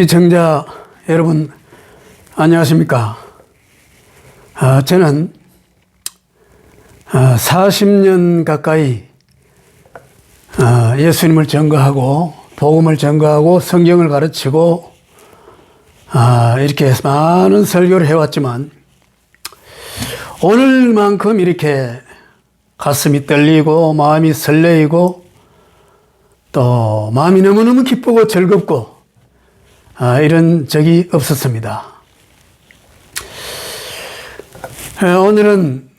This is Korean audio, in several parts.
시청자 여러분 안녕하십니까? 저는 40년 가까이 예수님을 전거하고 복음을 전거하고 성경을 가르치고 이렇게 많은 설교를 해왔지만 오늘만큼 이렇게 가슴이 떨리고 마음이 설레이고 또 마음이 너무너무 기쁘고 즐겁고 이런 적이 없었습니다. 오늘은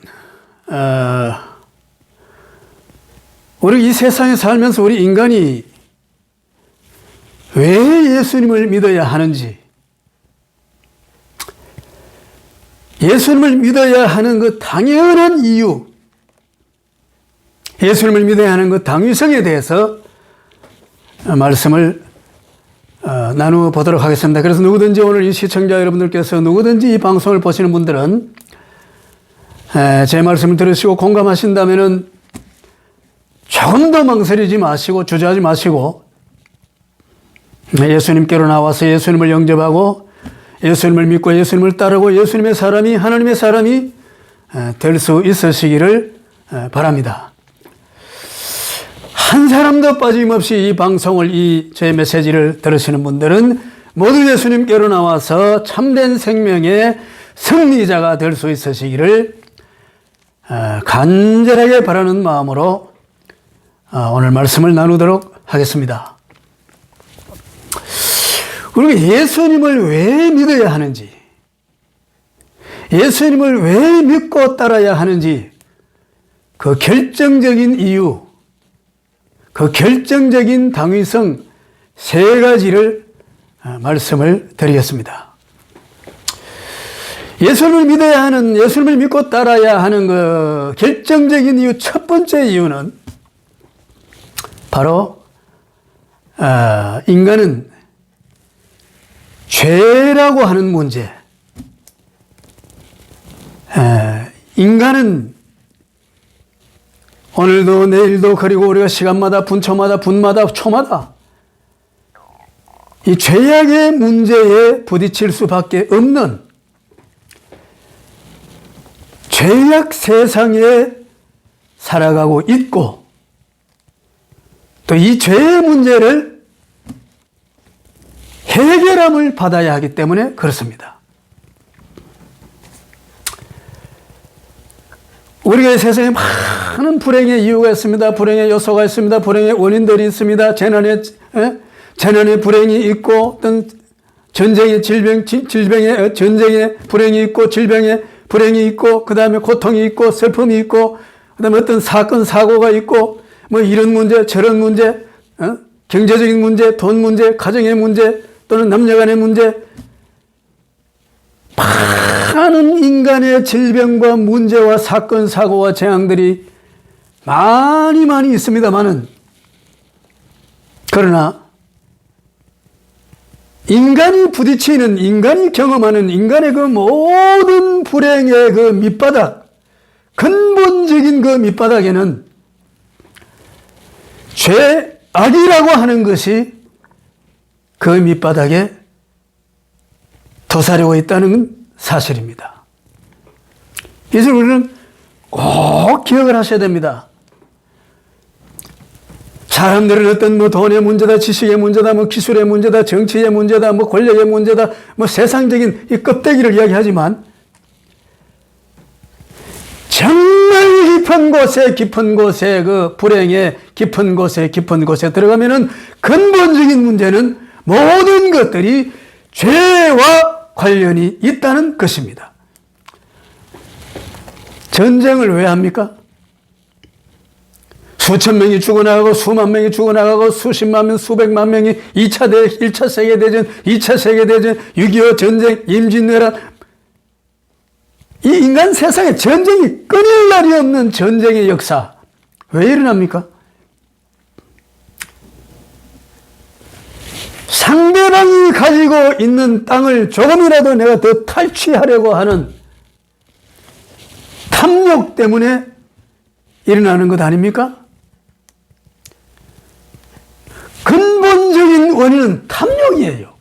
우리 이 세상에 살면서 우리 인간이 왜 예수님을 믿어야 하는지, 예수님을 믿어야 하는 그 당연한 이유, 예수님을 믿어야 하는 그 당위성에 대해서 말씀을 나누어 보도록 하겠습니다. 그래서 누구든지 오늘 이 시청자 여러분들께서 누구든지 이 방송을 보시는 분들은 제 말씀을 들으시고 공감하신다면은 조금 더 망설이지 마시고 주저하지 마시고 예수님께로 나와서 예수님을 영접하고 예수님을 믿고 예수님을 따르고 예수님의 사람이 하나님의 사람이 될 수 있으시기를 바랍니다. 한 사람도 빠짐없이 이 방송을 제 메시지를 들으시는 분들은 모두 예수님께로 나와서 참된 생명의 승리자가 될 수 있으시기를 간절하게 바라는 마음으로 오늘 말씀을 나누도록 하겠습니다. 우리가 예수님을 왜 믿어야 하는지, 예수님을 왜 믿고 따라야 하는지 그 결정적인 이유, 그 결정적인 당위성 세 가지를 말씀을 드리겠습니다. 예수님을 믿어야 하는, 예수님을 믿고 따라야 하는 그 결정적인 이유, 첫 번째 이유는 바로 인간은 죄라고 하는 문제, 인간은 오늘도 내일도 그리고 우리가 시간마다 분초마다 분마다 초마다 이 죄악의 문제에 부딪힐 수밖에 없는 죄악 세상에 살아가고 있고 또 이 죄의 문제를 해결함을 받아야 하기 때문에 그렇습니다. 우리가 이 세상에 많은 불행의 이유가 있습니다. 불행의 요소가 있습니다. 불행의 원인들이 있습니다. 재난의 불행이 있고, 어떤 전쟁의 전쟁의 불행이 있고, 질병의 불행이 있고, 그 다음에 고통이 있고, 슬픔이 있고, 그 다음에 어떤 사건, 사고가 있고, 뭐 이런 문제, 저런 문제, 경제적인 문제, 돈 문제, 가정의 문제, 또는 남녀 간의 문제, 많은 인간의 질병과 문제와 사건, 사고와 재앙들이 많이 있습니다만은, 그러나 인간이 부딪히는, 인간이 경험하는 인간의 그 모든 불행의 그 밑바닥, 근본적인 그 밑바닥에는 죄악이라고 하는 것이 그 밑바닥에 도사리고 있다는 사실입니다. 이것을 우리는 꼭 기억을 하셔야 됩니다. 사람들은 어떤 뭐 돈의 문제다, 지식의 문제다, 뭐 기술의 문제다, 정치의 문제다, 뭐 권력의 문제다, 뭐 세상적인 이 껍데기를 이야기하지만 정말 깊은 곳에 그 불행의 깊은 곳에 들어가면은 근본적인 문제는 모든 것들이 죄와 관련이 있다는 것입니다. 전쟁을 왜 합니까? 수천 명이 죽어나가고 수만 명이 죽어나가고 수십만 명, 수백만 명이 1차 세계대전, 2차 세계대전, 6.25 전쟁, 임진왜란, 이 인간 세상에 전쟁이 끊일 날이 없는 전쟁의 역사 왜 일어납니까? 상대방이 가지고 있는 땅을 조금이라도 내가 더 탈취하려고 하는 탐욕 때문에 일어나는 것 아닙니까? 근본적인 원인은 탐욕이에요.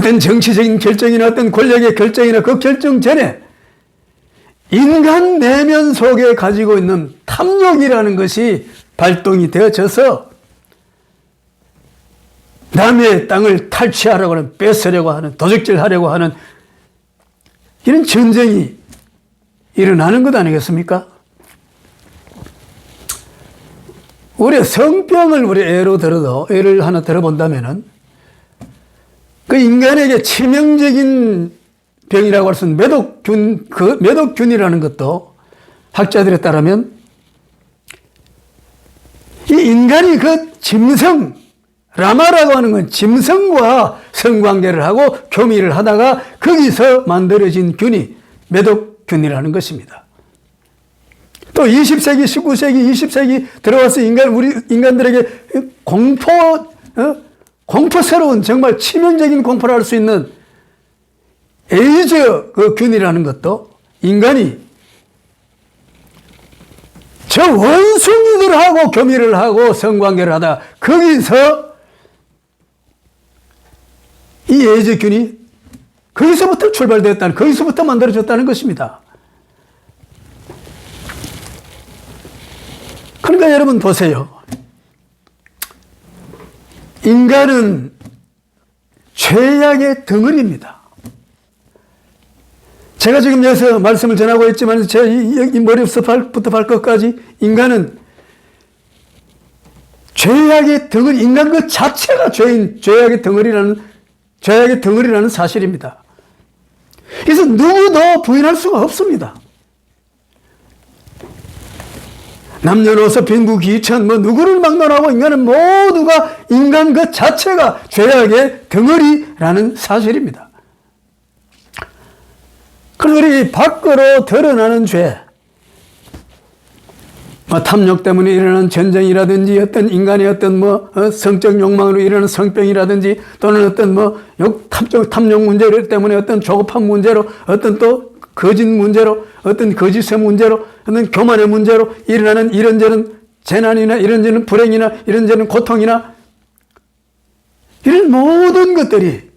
어떤 정치적인 결정이나 어떤 권력의 결정이나 그 결정 전에 인간 내면 속에 가지고 있는 탐욕이라는 것이 발동이 되어져서 남의 땅을 탈취하려고 하는, 뺏으려고 하는, 도적질하려고 하는 이런 전쟁이 일어나는 것 아니겠습니까? 우리 성병을 우리 예를 하나 들어본다면은 그 인간에게 치명적인 병이라고 할 수 있는 매독균, 그 매독균이라는 것도 학자들에 따르면 이 인간이 그 짐승, 라마라고 하는 건 짐승과 성관계를 하고 교미를 하다가 거기서 만들어진 균이 매독균이라는 것입니다. 또 20세기, 19세기, 20세기 들어와서 우리 인간들에게 공포스러운 정말 치명적인 공포를 할 수 있는 에이즈 그 균이라는 것도 인간이 저 원숭이들하고 교미를 하고 성관계를 하다 거기서 이 에이즈 균이 거기서부터 출발되었다는, 거기서부터 만들어졌다는 것입니다. 그러니까 여러분 보세요. 인간은 죄악의 덩어리입니다. 제가 지금 여기서 말씀을 전하고 있지만 제 이 머리부터 발끝까지 인간은 죄악의 덩어리, 인간 그 자체가 죄악의 덩어리라는 사실입니다. 그래서 누구도 부인할 수가 없습니다. 남녀노소 빈부 귀천 누구를 막론하고 인간은 모두가 인간 그 자체가 죄악의 덩어리라는 사실입니다. 그래서 우리 밖으로 드러나는 죄, 탐욕 때문에 일어나는 전쟁이라든지 어떤 인간의 어떤 성적 욕망으로 일어나는 성병이라든지 또는 어떤 탐욕 문제 때문에 어떤 조급한 문제로 어떤 또 거짓 문제로 어떤 거짓의 문제로 어떤 교만의 문제로 일어나는 이런저런 재난이나 이런저런 불행이나 이런저런 고통이나 이런 모든 것들이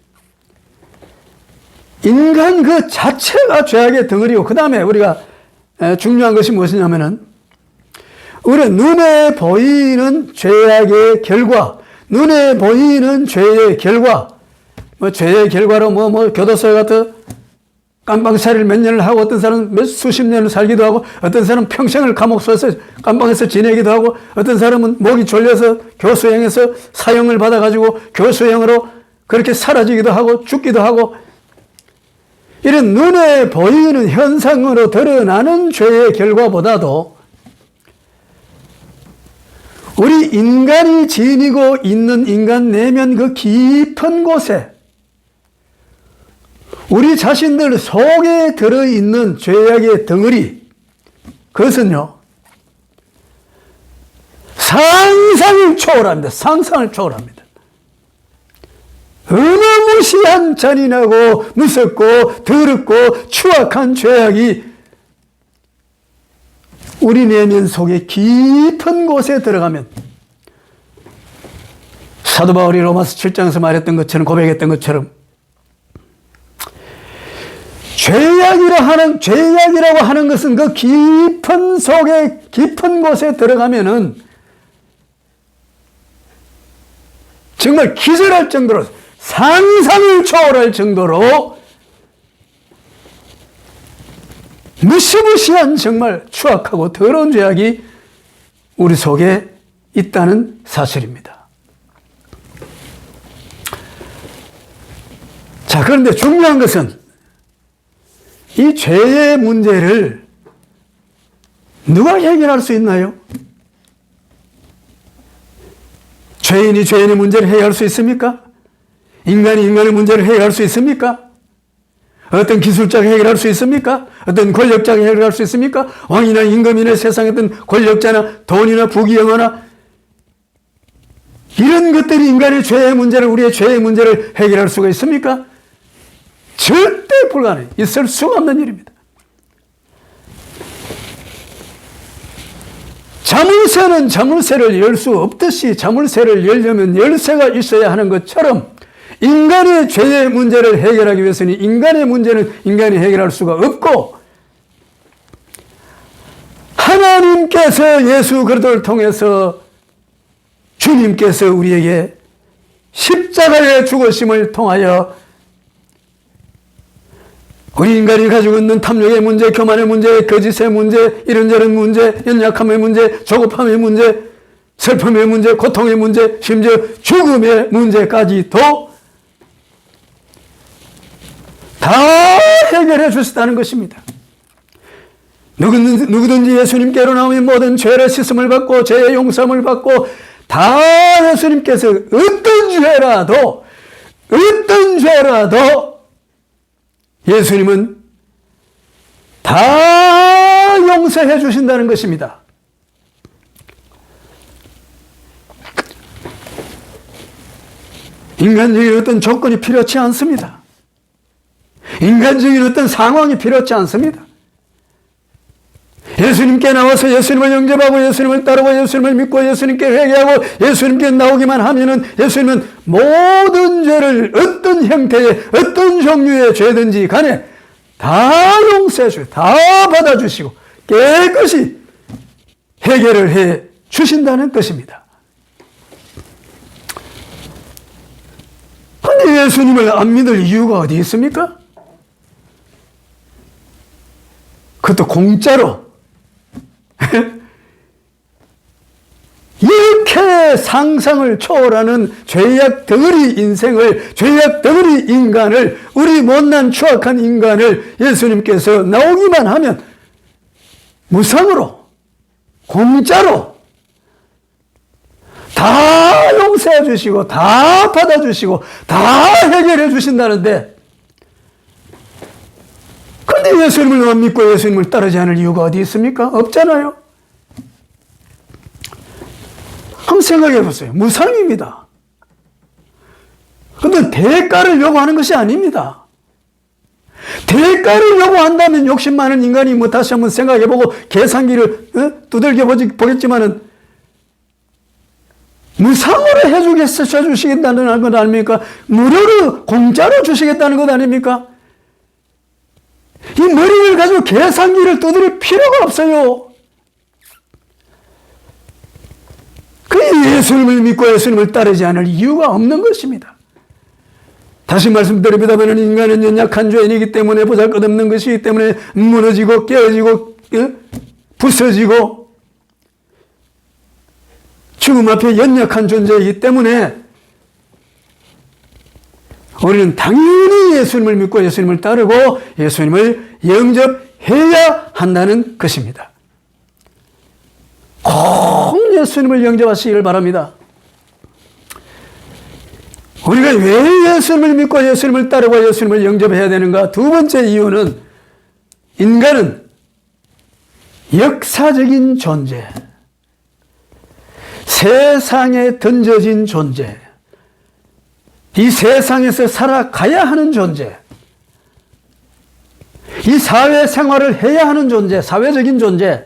인간 그 자체가 죄악의 덩어리고 그 다음에 우리가 중요한 것이 무엇이냐면은 우리 눈에 보이는 죄악의 결과, 눈에 보이는 죄의 결과, 죄의 결과로 교도소 같은 깜방살이를 몇 년을 하고 어떤 사람은 수십 년을 살기도 하고 어떤 사람은 평생을 감옥소에서 깜방에서 지내기도 하고 어떤 사람은 목이 졸려서 교수형에서 사형을 받아가지고 교수형으로 그렇게 사라지기도 하고 죽기도 하고 이런 눈에 보이는 현상으로 드러나는 죄의 결과보다도 우리 인간이 지니고 있는 인간 내면 그 깊은 곳에 우리 자신들 속에 들어있는 죄악의 덩어리, 그것은요, 상상을 초월합니다. 상상을 초월합니다. 어마무시한 잔인하고 무섭고 더럽고 추악한 죄악이 우리 내면 속에 깊은 곳에 들어가면 사도 바울이 로마서 7장에서 말했던 것처럼 고백했던 것처럼 죄악이라고 하는 것은 그 깊은 속에 깊은 곳에 들어가면은 정말 기절할 정도로 상상을 초월할 정도로 무시무시한 정말 추악하고 더러운 죄악이 우리 속에 있다는 사실입니다. 자, 그런데 중요한 것은 이 죄의 문제를 누가 해결할 수 있나요? 죄인이 죄인의 문제를 해결할 수 있습니까? 인간이 인간의 문제를 해결할 수 있습니까? 어떤 기술자가 해결할 수 있습니까? 어떤 권력자가 해결할 수 있습니까? 왕이나 임금이나 세상의 어떤 권력자나 돈이나 부귀영화나 이런 것들이 인간의 죄의 문제를, 우리의 죄의 문제를 해결할 수가 있습니까? 절대 불가능해요. 있을 수가 없는 일입니다. 자물쇠는 자물쇠를 열 수 없듯이 자물쇠를 열려면 열쇠가 있어야 하는 것처럼 인간의 죄의 문제를 해결하기 위해서는 인간의 문제는 인간이 해결할 수가 없고, 하나님께서 예수 그리스도를 통해서 주님께서 우리에게 십자가의 죽으심을 통하여 우리 인간이 가지고 있는 탐욕의 문제, 교만의 문제, 거짓의 문제, 이런저런 문제, 연약함의 문제, 조급함의 문제, 슬픔의 문제, 고통의 문제, 심지어 죽음의 문제까지도 다 해결해 주셨다는 것입니다. 누구든지 예수님께로 나오면 모든 죄를 씻음을 받고 죄의 용서함을 받고, 다 예수님께서 어떤 죄라도 예수님은 다 용서해 주신다는 것입니다. 인간적인 어떤 조건이 필요치 않습니다. 인간적인 어떤 상황이 필요치 않습니다. 예수님께 나와서 예수님을 영접하고 예수님을 따르고 예수님을 믿고 예수님께 회개하고 예수님께 나오기만 하면은 예수님은 모든 죄를 어떤 형태의 어떤 종류의 죄든지 간에 다 용서해 주시고 다 받아주시고 깨끗이 해결을 해 주신다는 것입니다. 근데 예수님을 안 믿을 이유가 어디 있습니까? 그것도 공짜로 이렇게 상상을 초월하는 죄악 덩어리 인생을, 죄악 덩어리 인간을, 우리 못난 추악한 인간을 예수님께서 나오기만 하면 무상으로, 공짜로 다 용서해 주시고 다 받아주시고 다 해결해 주신다는데, 근데 예수님을 안 믿고 예수님을 따르지 않을 이유가 어디 있습니까? 없잖아요. 한번 생각해 보세요. 무상입니다. 그런데 대가를 요구하는 것이 아닙니다. 대가를 요구한다면 욕심 많은 인간이 뭐 다시 한번 생각해 보고 계산기를 두들겨 보겠지만은 무상으로 해주시겠다는 것 아닙니까? 무료로 공짜로 주시겠다는 것 아닙니까? 이 머리를 가지고 계산기를 두드릴 필요가 없어요. 그 예수님을 믿고 예수님을 따르지 않을 이유가 없는 것입니다. 다시 말씀드립니다만 인간은 연약한 죄인이기 때문에 보잘것없는 것이기 때문에 무너지고 깨어지고 부서지고 죽음 앞에 연약한 존재이기 때문에 우리는 당연히 예수님을 믿고 예수님을 따르고 예수님을 영접해야 한다는 것입니다. 꼭 예수님을 영접하시기를 바랍니다. 우리가 왜 예수님을 믿고 예수님을 따르고 예수님을 영접해야 되는가? 두 번째 이유는 인간은 역사적인 존재, 세상에 던져진 존재, 이 세상에서 살아가야 하는 존재, 이 사회생활을 해야 하는 존재, 사회적인 존재,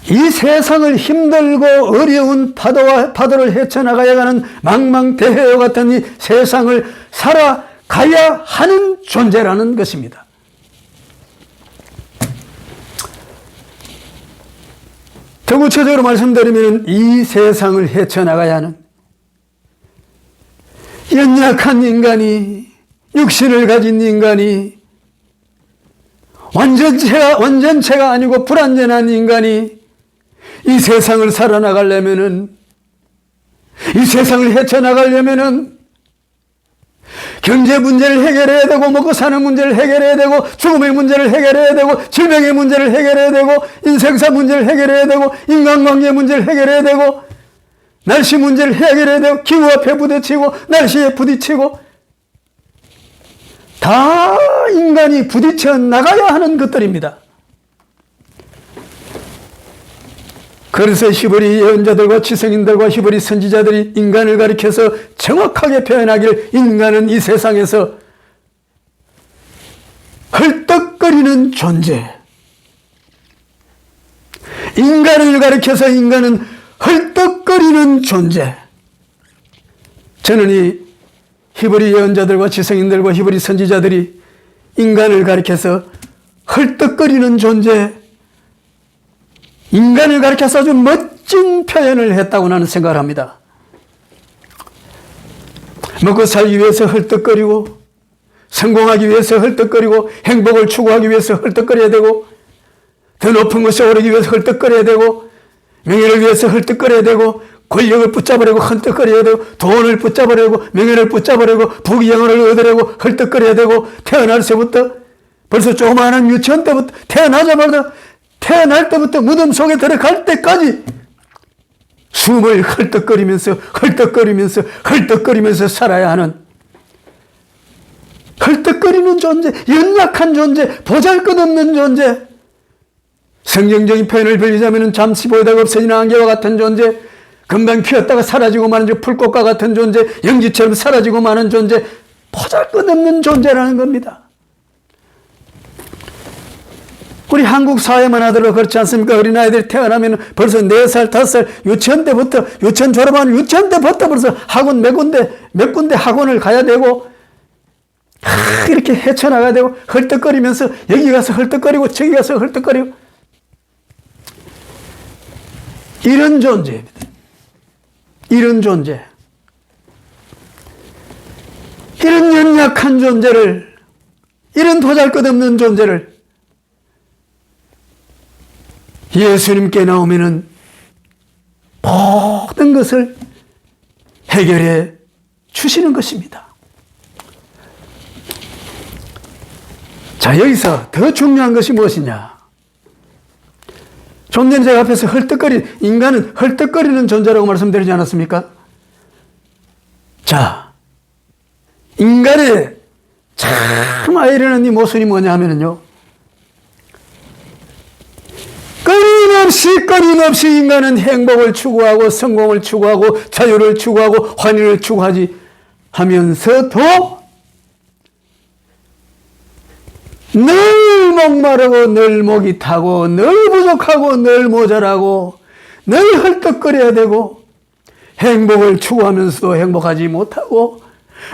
이 세상을 힘들고 어려운 파도를 헤쳐나가야 하는 망망대해와 같은 이 세상을 살아가야 하는 존재라는 것입니다. 더 구체적으로 말씀드리면 이 세상을 헤쳐나가야 하는 연약한 인간이, 육신을 가진 인간이, 완전체가 아니고 불완전한 인간이 이 세상을 살아나가려면은, 이 세상을 헤쳐나가려면은 경제 문제를 해결해야 되고, 먹고 사는 문제를 해결해야 되고, 죽음의 문제를 해결해야 되고, 질병의 문제를 해결해야 되고, 인생사 문제를 해결해야 되고, 인간관계 문제를 해결해야 되고, 날씨 문제를 해결해야 되고, 기후 앞에 부딪히고, 날씨에 부딪히고, 다 인간이 부딪혀 나가야 하는 것들입니다. 그래서 히브리 예언자들과 지성인들과 히브리 선지자들이 인간을 가리켜서 정확하게 표현하기를, 인간은 이 세상에서 헐떡거리는 존재, 인간을 가리켜서 인간은 헐떡거리는 헐떡거리는 존재. 저는 이 히브리 예언자들과 지성인들과 히브리 선지자들이 인간을 가리켜서 헐떡거리는 존재, 인간을 가리켜서 아주 멋진 표현을 했다고 나는 생각을 합니다. 먹고 살기 위해서 헐떡거리고, 성공하기 위해서 헐떡거리고, 행복을 추구하기 위해서 헐떡거려야 되고, 더 높은 곳에 오르기 위해서 헐떡거려야 되고, 명예를 위해서 헐떡거려야 되고, 권력을 붙잡으려고 헐떡거려야 되고, 돈을 붙잡으려고, 명예를 붙잡으려고, 부귀영화를 얻으려고 헐떡거려야 되고, 태어날 때부터, 벌써 조그마한 유치원 때부터, 태어날 때부터 무덤 속에 들어갈 때까지 숨을 헐떡거리면서 살아야 하는 헐떡거리는 존재, 연약한 존재, 보잘것없는 존재, 성경적인 표현을 빌리자면 잠시 보이다가 없어지는 안개와 같은 존재, 금방 피었다가 사라지고 마는 풀꽃과 같은 존재, 연기처럼 사라지고 마는 존재, 보잘것없는 존재라는 겁니다. 우리 한국 사회만 하더라도 그렇지 않습니까? 어린아이들이 태어나면 벌써 4살, 5살, 유치원 졸업하는 유치원 때부터 벌써 학원 몇 군데 학원을 가야 되고, 이렇게 헤쳐나가야 되고, 헐떡거리면서 여기 가서 헐떡거리고, 저기 가서 헐떡거리고, 이런 존재입니다. 이런 존재. 이런 연약한 존재를, 이런 보잘것없는 존재를 예수님께 나오면은 모든 것을 해결해 주시는 것입니다. 자, 여기서 더 중요한 것이 무엇이냐? 좀 전에 제가 앞에서 인간은 헐떡거리는 존재라고 말씀드리지 않았습니까? 자, 인간의 참 아이러니한 이 모순이 뭐냐 하면요, 끊임없이 인간은 행복을 추구하고 성공을 추구하고 자유를 추구하고 환희를 추구하지 하면서도 늘 목마르고 늘 목이 타고 늘 부족하고 늘 모자라고 늘 헐떡거려야 되고, 행복을 추구하면서도 행복하지 못하고,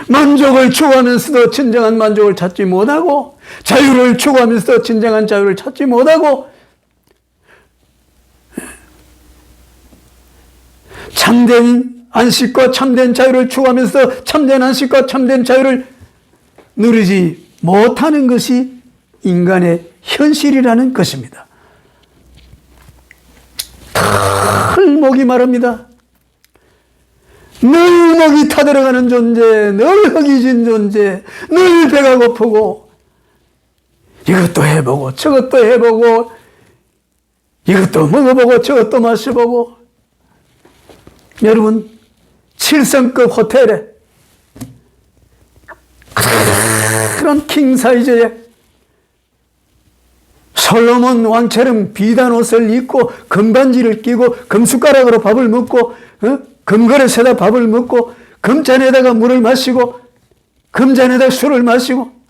만족을 추구하면서도 진정한 만족을 찾지 못하고, 자유를 추구하면서도 진정한 자유를 찾지 못하고, 참된 안식과 참된 자유를 추구하면서 참된 안식과 참된 자유를 누리지 못하는 것이 인간의 현실이라는 것입니다. 늘 목이 마릅니다. 늘 목이 타들어가는 존재, 늘 허기진 존재, 늘 배가 고프고, 이것도 해보고 저것도 해보고, 이것도 먹어보고 저것도 마셔보고. 여러분, 7성급 호텔에 그런 킹 사이즈의 솔로몬 왕처럼 비단 옷을 입고 금반지를 끼고 금숟가락으로 밥을 먹고, 금그릇에다 밥을 먹고, 금잔에다가 물을 마시고, 금잔에다 술을 마시고,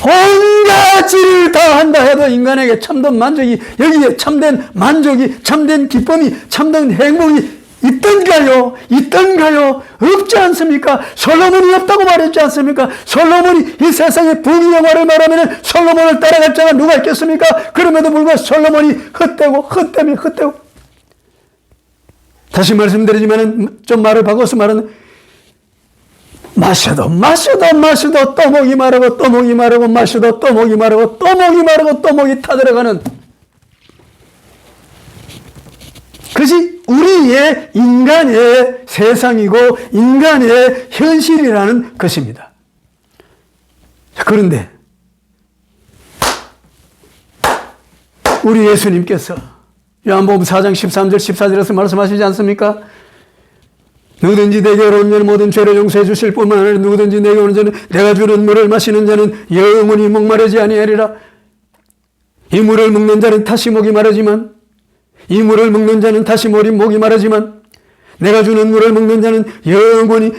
온 가지를 다 한다 해도 인간에게 참된 만족이, 여기에 참된 만족이, 참된 기쁨이, 참된 행복이 있던가요? 없지 않습니까? 솔로몬이 없다고 말했지 않습니까? 솔로몬이 이 세상의 부귀영화를 말하면 솔로몬을 따라갈 자가 누가 있겠습니까? 그럼에도 불구하고 솔로몬이 헛되고 다시 말씀드리지만 좀 말을 바꿔서 말하는, 마셔도 또 목이 마르고 또 목이 마르고, 마셔도 또 목이 마르고 또 목이 마르고 또 목이 타들어가는 그것이 우리의 인간의 세상이고 인간의 현실이라는 것입니다. 그런데 우리 예수님께서 요한복음 4장 13절 14절에서 말씀하시지 않습니까? 누구든지 내게 오는 자는 모든 죄를 용서해 주실 뿐만 아니라 누구든지 내게 오는 자는 내가 주는 물을 마시는 자는 영원히 목마르지 아니하리라. 이 물을 먹는 자는 다시 목이 마르지만, 이 물을 먹는 자는 다시 목이 마르지만, 내가 주는 물을 먹는 자는 영원히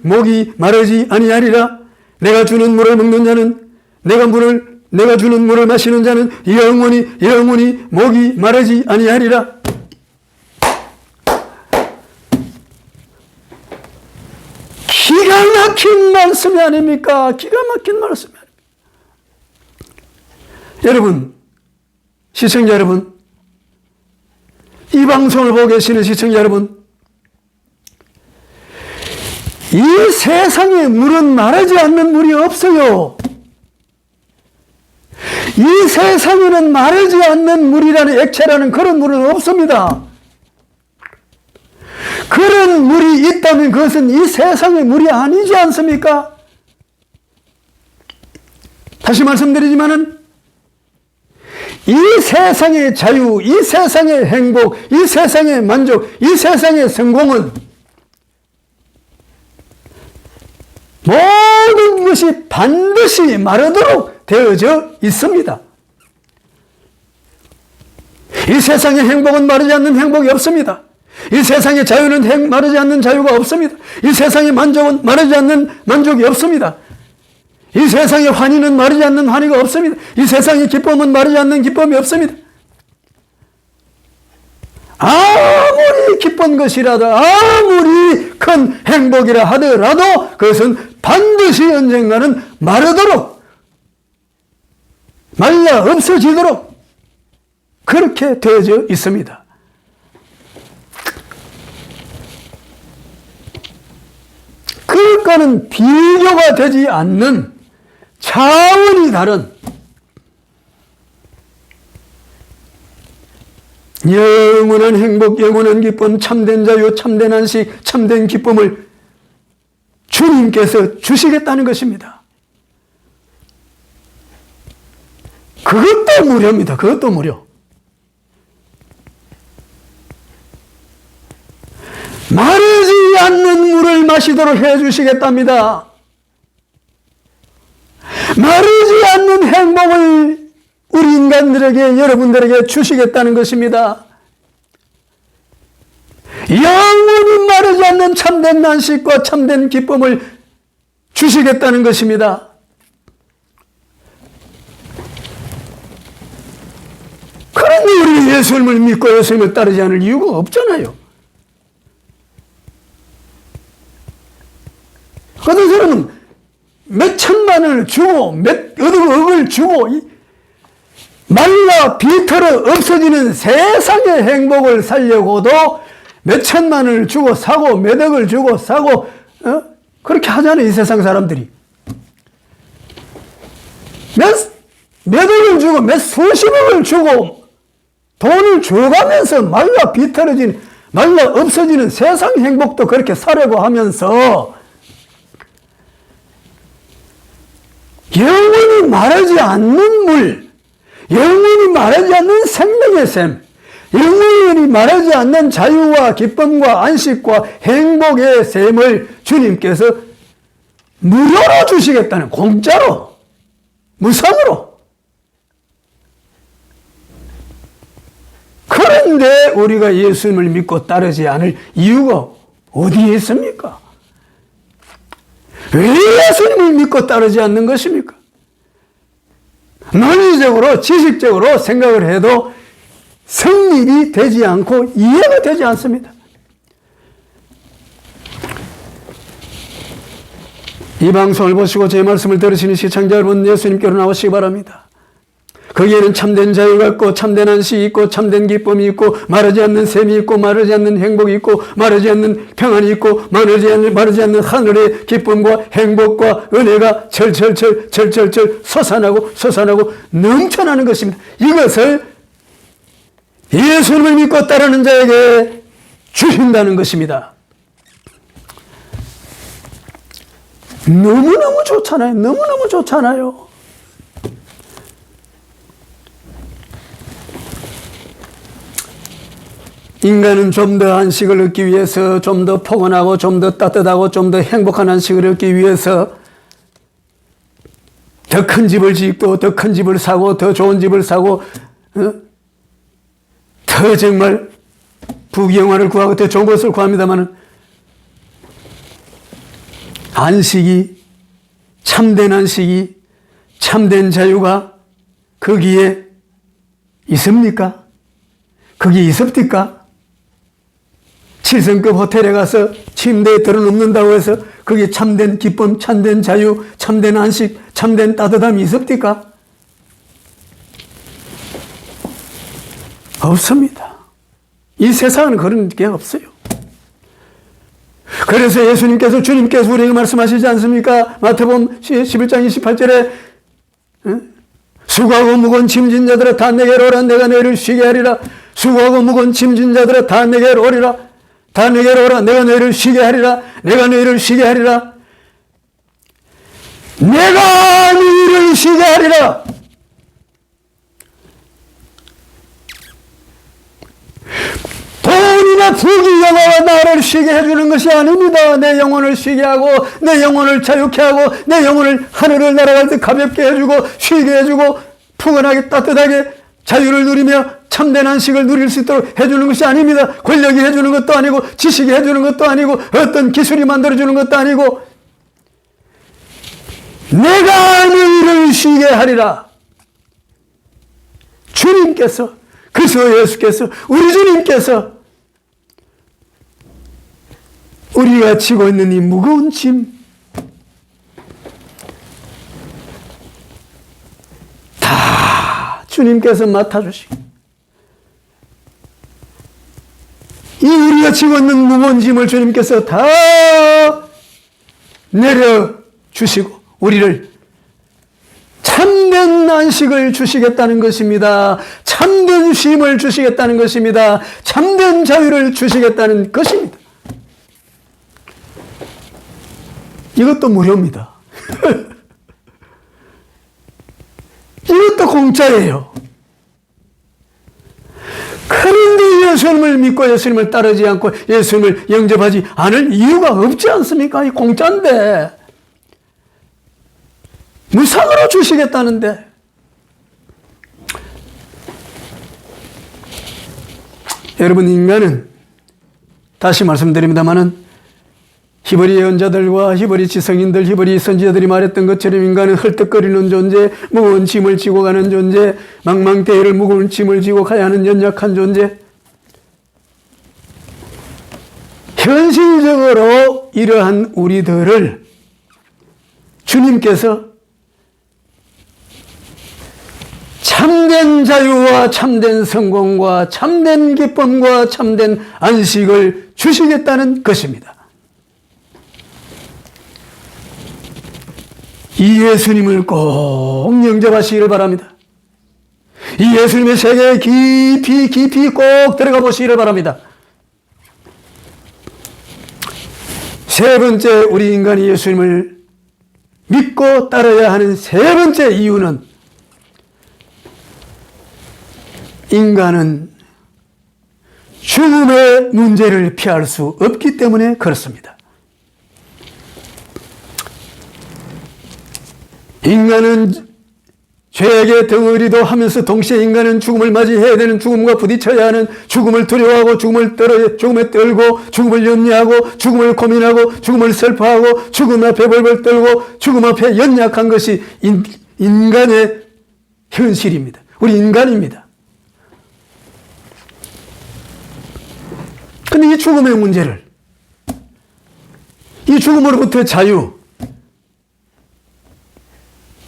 목이 마르지 아니하리라. 내가 주는 물을 먹는 자는, 내가 물을 내가 주는 물을 마시는 자는 영원히 목이 마르지 아니하리라. 기가 막힌 말씀이 아닙니까? 기가 막힌 말씀이 아닙니까? 여러분, 시청자 여러분, 이 방송을 보고 계시는 시청자 여러분, 이 세상에 물은 마르지 않는 물이 없어요. 이 세상에는 마르지 않는 물이라는 액체라는 그런 물은 없습니다. 그런 물이 있다면 그것은 이 세상의 물이 아니지 않습니까? 다시 말씀드리지만은 이 세상의 자유, 이 세상의 행복, 이 세상의 만족, 이 세상의 성공은 모든 것이 반드시 마르도록 되어져 있습니다. 이 세상의 행복은 마르지 않는 행복이 없습니다. 이 세상의 자유는 마르지 않는 자유가 없습니다. 이 세상의 만족은 마르지 않는 만족이 없습니다. 이 세상의 환희는 마르지 않는 환희가 없습니다. 이 세상의 기쁨은 마르지 않는 기쁨이 없습니다. 아무리 기쁜 것이라도, 아무리 큰 행복이라 하더라도 그것은 반드시 언젠가는 마르도록, 말라 없어지도록 그렇게 되어져 있습니다. 그것과는 비교가 되지 않는 차원이 다른 영원한 행복, 영원한 기쁨, 참된 자유, 참된 안식, 참된 기쁨을 주님께서 주시겠다는 것입니다. 그것도 무료입니다. 그것도 무료. 마르지 않는 물을 마시도록 해주시겠답니다. 마르지 않는 행복을 우리 인간들에게, 여러분들에게 주시겠다는 것입니다. 영원히 마르지 않는 참된 안식과 참된 기쁨을 주시겠다는 것입니다. 그런데 우리 예수님을 믿고 예수님을 따르지 않을 이유가 없잖아요. 어떤 사람은 몇 천만을 주고 몇 억을 주고 말라 비틀어 없어지는 세상의 행복을 살려고도 몇 천만을 주고 사고 몇 억을 주고 사고 그렇게 하잖아요. 이 세상 사람들이 몇 억을 주고 몇 수십억을 주고 돈을 줘가면서 말라 비틀어진 말라 없어지는 세상 행복도 그렇게 사려고 하면서 영원히 마르지 않는 물, 영원히 마르지 않는 생명의 샘, 영원히 마르지 않는 자유와 기쁨과 안식과 행복의 샘을 주님께서 무료로 주시겠다는, 공짜로, 무상으로. 그런데 우리가 예수님을 믿고 따르지 않을 이유가 어디에 있습니까? 왜 예수님을 믿고 따르지 않는 것입니까? 논리적으로, 지식적으로 생각을 해도 성립이 되지 않고 이해가 되지 않습니다. 이 방송을 보시고 제 말씀을 들으시는 시청자 여러분, 예수님께로 나오시기 바랍니다. 거기에는 참된 자유가 있고 참된 안식이 있고 참된 기쁨이 있고 마르지 않는 샘이 있고 마르지 않는 행복이 있고 마르지 않는 평안이 있고 마르지 않는 하늘의 기쁨과 행복과 은혜가 철철철 솟아나고 넘쳐나는 것입니다. 이것을 예수님을 믿고 따르는 자에게 주신다는 것입니다. 너무너무 좋잖아요. 너무너무 좋잖아요. 인간은 좀 더 안식을 얻기 위해서 좀 더 포근하고 좀 더 따뜻하고 좀 더 행복한 안식을 얻기 위해서 더 큰 집을 짓고 더 큰 집을 사고 더 좋은 집을 사고 더 정말 부귀영화를 구하고 더 좋은 것을 구합니다마는 안식이, 참된 안식이, 참된 자유가 거기에 있습니까? 거기에 있습니까? 7성급 호텔에 가서 침대에 들어눕는다고 해서 거기에 참된 기쁨, 참된 자유, 참된 안식, 참된 따뜻함이 있습니까? 없습니다. 이 세상은 그런 게 없어요. 그래서 예수님께서, 주님께서 우리에게 말씀하시지 않습니까? 마태복음 11장 28절에 수고하고 무거운 짐진 자들아 다 내게로 오라. 내가 너희를 쉬게 하리라. 수고하고 무거운 짐진 자들아 다 내게로 오리라. 다 내게로 오라. 내가 너희를 쉬게 하리라. 내가 너희를 쉬게 하리라. 내가 너희를 쉬게 하리라. 돈이나 부귀 영화가 나를 쉬게 해주는 것이 아닙니다. 내 영혼을 쉬게 하고, 내 영혼을 자유케 하고, 내 영혼을 하늘을 날아갈 때 가볍게 해주고, 쉬게 해주고, 푸근하게 따뜻하게 자유를 누리며 참된 안식을 누릴 수 있도록 해주는 것이 아닙니다. 권력이 해주는 것도 아니고, 지식이 해주는 것도 아니고, 어떤 기술이 만들어주는 것도 아니고, 내가 너희를 쉬게 하리라. 주님께서, 그리스도 예수께서, 우리 주님께서 우리가 지고 있는 이 무거운 짐 다 주님께서 맡아주시고, 이 우리가 지고 있는 무거운 짐을 주님께서 다 내려주시고 우리를 참된 안식을 주시겠다는 것입니다. 참된 쉼을 주시겠다는 것입니다. 참된 자유를 주시겠다는 것입니다. 이것도 무료입니다. 이것도 공짜예요. 그런데 예수님을 믿고 예수님을 따르지 않고 예수님을 영접하지 않을 이유가 없지 않습니까? 이 공짜인데. 무상으로 주시겠다는데. 여러분, 인간은 다시 말씀드립니다마는 히브리 예언자들과 히브리 지성인들, 히브리 선지자들이 말했던 것처럼 인간은 헐떡거리는 존재, 무거운 짐을 지고 가는 존재, 망망대해를 무거운 짐을 지고 가야 하는 연약한 존재. 현실적으로 이러한 우리들을 주님께서 참된 자유와 참된 성공과 참된 기쁨과 참된 안식을 주시겠다는 것입니다. 이 예수님을 꼭 영접하시기를 바랍니다. 이 예수님의 세계에 깊이 꼭 들어가 보시기를 바랍니다. 세 번째, 우리 인간이 예수님을 믿고 따라야 하는 세 번째 이유는 인간은 죽음의 문제를 피할 수 없기 때문에 그렇습니다. 인간은 죄악의 덩어리도 하면서 동시에 인간은 죽음을 맞이해야 되는, 죽음과 부딪혀야 하는, 죽음을 두려워하고 죽음에 떨고 죽음을 염려하고 죽음을 고민하고 죽음을 슬퍼하고 죽음 앞에 벌벌 떨고 죽음 앞에 연약한 것이 인간의 현실입니다. 우리 인간입니다. 근데 이 죽음의 문제를, 이 죽음으로부터의 자유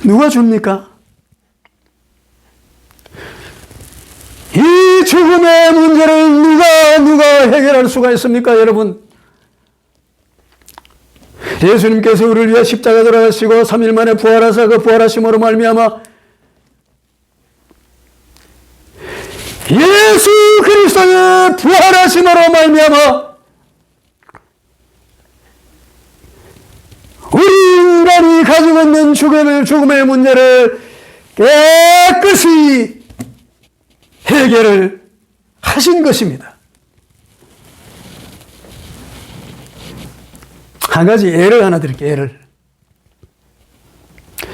누가 줍니까? 이 죽음의 문제를 누가 해결할 수가 있습니까, 여러분? 예수님께서 우리를 위해 십자가 돌아가시고 3일 만에 부활하사 그 부활하심으로 말미암아 예수 그리스도의 부활하심으로 말미암아 우리 인간이 가지고 있는 죽음의 문제를 깨끗이 해결을 하신 것입니다. 한 가지 예를 하나 드릴게요. 예를.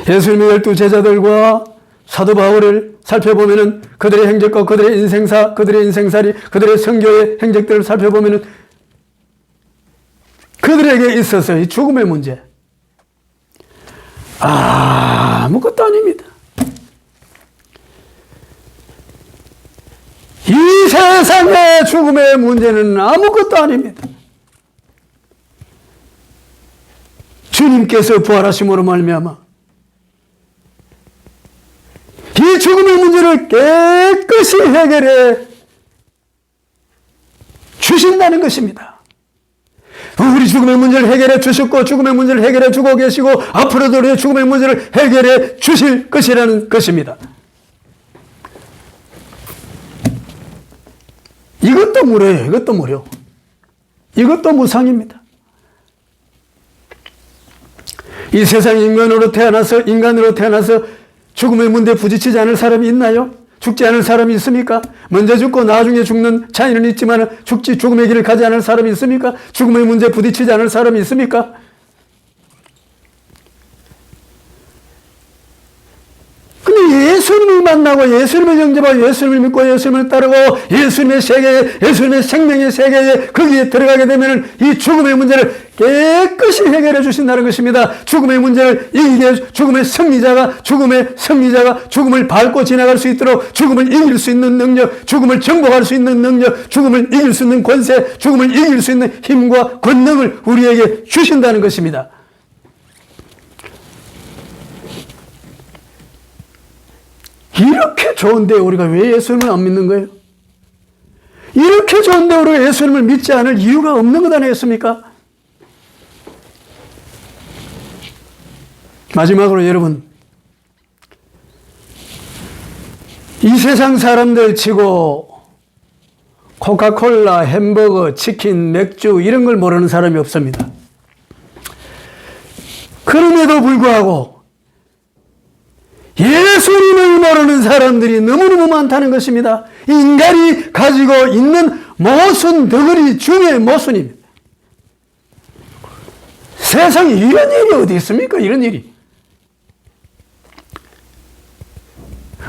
예수님의 12 제자들과 사도 바울을 살펴보면은 그들의 행적과 그들의 인생사, 그들의 인생살이, 그들의 선교의 행적들을 살펴보면은 그들에게 있어서 이 죽음의 문제 아무것도 아닙니다. 이 세상의 죽음의 문제는 아무것도 아닙니다. 주님께서 부활하심으로 말미암아 이 죽음의 문제를 깨끗이 해결해 주신다는 것입니다. 우리 죽음의 문제를 해결해 주셨고 죽음의 문제를 해결해 주고 계시고 앞으로도 우리의 죽음의 문제를 해결해 주실 것이라는 것입니다. 이것도 무료예요. 이것도 무료. 이것도 무상입니다. 이 세상 인간으로 태어나서 죽음의 문제에 부딪히지 않을 사람이 있나요? 죽지 않을 사람이 있습니까? 먼저 죽고 나중에 죽는 차이는 있지만 죽음의 길을 가지 않을 사람이 있습니까? 죽음의 문제에 부딪히지 않을 사람이 있습니까? 근데 예수님을 만나고 예수님을 영접하고 예수님을 믿고 예수님을 따르고 예수님의 세계에, 예수님의 생명의 세계에 거기에 들어가게 되면 이 죽음의 문제를 깨끗이 해결해 주신다는 것입니다. 죽음의 문제를 이기게 죽음의 승리자가 죽음을 밟고 지나갈 수 있도록 죽음을 이길 수 있는 능력, 죽음을 정복할 수 있는 능력, 죽음을 이길 수 있는 권세, 죽음을 이길 수 있는 힘과 권능을 우리에게 주신다는 것입니다. 이렇게 좋은데 우리가 왜 예수님을 안 믿는 거예요? 이렇게 좋은데 우리가 예수님을 믿지 않을 이유가 없는 것 아니겠습니까? 마지막으로 여러분, 이 세상 사람들 치고 코카콜라, 햄버거, 치킨, 맥주 이런 걸 모르는 사람이 없습니다. 그럼에도 불구하고 예수님을 모르는 사람들이 너무너무 많다는 것입니다. 인간이 가지고 있는 모순 덩어리 중의 모순입니다. 세상에 이런 일이 어디 있습니까? 이런 일이.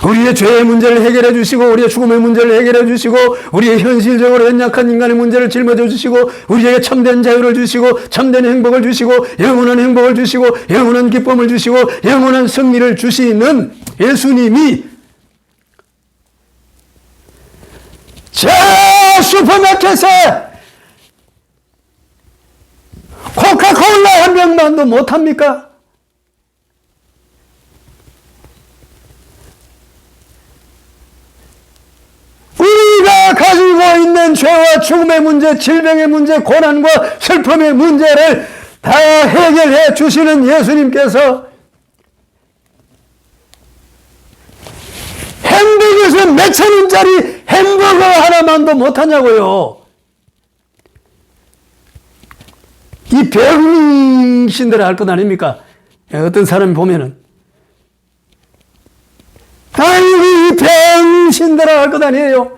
우리의 죄의 문제를 해결해 주시고 우리의 죽음의 문제를 해결해 주시고 우리의 현실적으로 연약한 인간의 문제를 짊어져 주시고 우리에게 참된 자유를 주시고 참된 행복을 주시고 영원한 행복을 주시고 영원한 기쁨을 주시고 영원한 승리를 주시는 예수님이 저 슈퍼마켓에 코카콜라 한 병만도 못합니까? 우리가 가지고 있는 죄와 죽음의 문제, 질병의 문제, 고난과 슬픔의 문제를 다 해결해 주시는 예수님께서 햄버거에서 몇천 원짜리 햄버거 하나만도 못하냐고요. 이 병신들 할 것 아닙니까? 어떤 사람이 보면은 아이고 이 병신들 할 것 아니에요.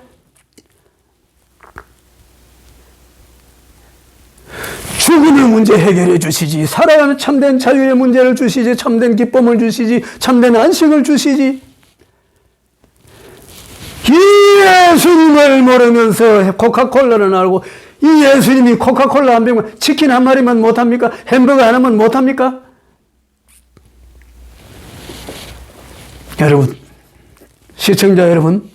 죽음의 문제 해결해 주시지, 살아가는 참된 자유의 문제를 주시지, 참된 기쁨을 주시지, 참된 안식을 주시지. 이 예수님을 모르면서 코카콜라를 알고 이 예수님이 코카콜라 한 병만, 치킨 한 마리만 못합니까? 햄버거 하나만 못합니까? 여러분, 시청자 여러분,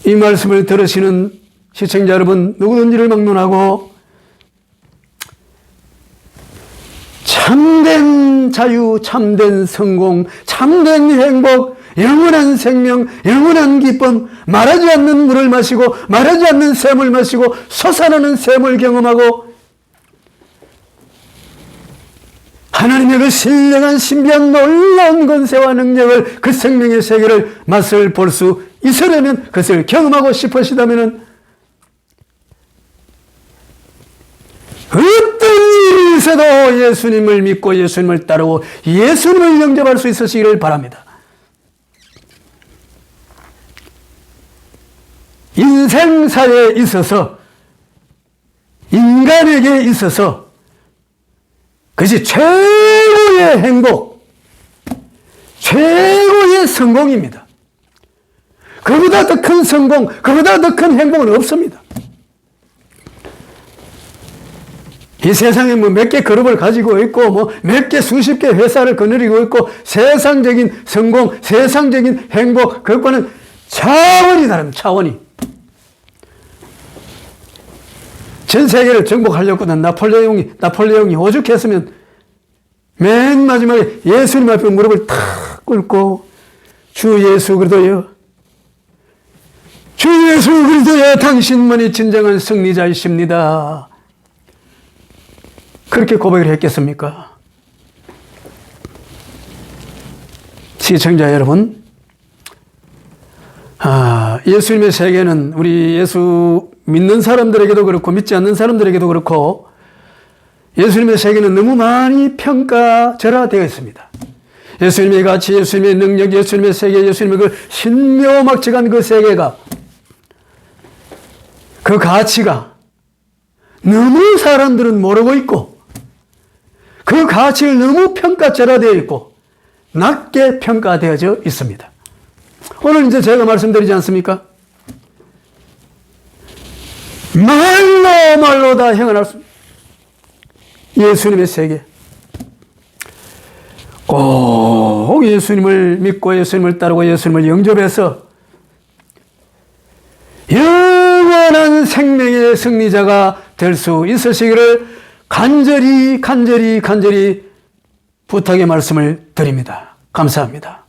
이 말씀을 들으시는 시청자 여러분, 누구든지를 막론하고 참된 자유, 참된 성공, 참된 행복, 영원한 생명, 영원한 기쁨, 말하지 않는 물을 마시고 말하지 않는 샘을 마시고 솟아나는 샘을 경험하고 하나님의 그 신령한 신비한 놀라운 권세와 능력을, 그 생명의 세계를 맛을 볼 수 있으려면, 그것을 경험하고 싶으시다면 어떤 일이 있어도 예수님을 믿고 예수님을 따르고 예수님을 영접할 수 있으시기를 바랍니다. 인생사에 있어서, 인간에게 있어서 그것이 최고의 행복, 최고의 성공입니다. 그보다 더 큰 성공, 그보다 더 큰 행복은 없습니다. 이 세상에 뭐 몇 개 그룹을 가지고 있고, 뭐 몇 개 수십 개 회사를 거느리고 있고, 세상적인 성공, 세상적인 행복, 그것과는 차원이 다릅니다. 차원이. 전 세계를 정복하려거든 나폴레옹이 오죽했으면 맨 마지막에 예수님 앞에 무릎을 탁 꿇고 주 예수 그리스도여, 주 예수 그리스도여, 당신만이 진정한 승리자이십니다. 그렇게 고백을 했겠습니까? 시청자 여러분, 예수님의 세계는 우리 예수 믿는 사람들에게도 그렇고 믿지 않는 사람들에게도 그렇고 예수님의 세계는 너무 많이 평가절하되어 있습니다. 예수님의 가치, 예수님의 능력, 예수님의 세계, 예수님의 그 신묘막측한 그 세계가, 그 가치가 너무 사람들은 모르고 있고 그 가치를 너무 평가절하되어 있고 낮게 평가되어져 있습니다. 오늘 이제 제가 말씀드리지 않습니까? 말로 다 행할 수 없습니다. 예수님의 세계. 꼭 예수님을 믿고 예수님을 따르고 예수님을 영접해서 영원한 생명의 승리자가 될 수 있으시기를 간절히 부탁의 말씀을 드립니다. 감사합니다.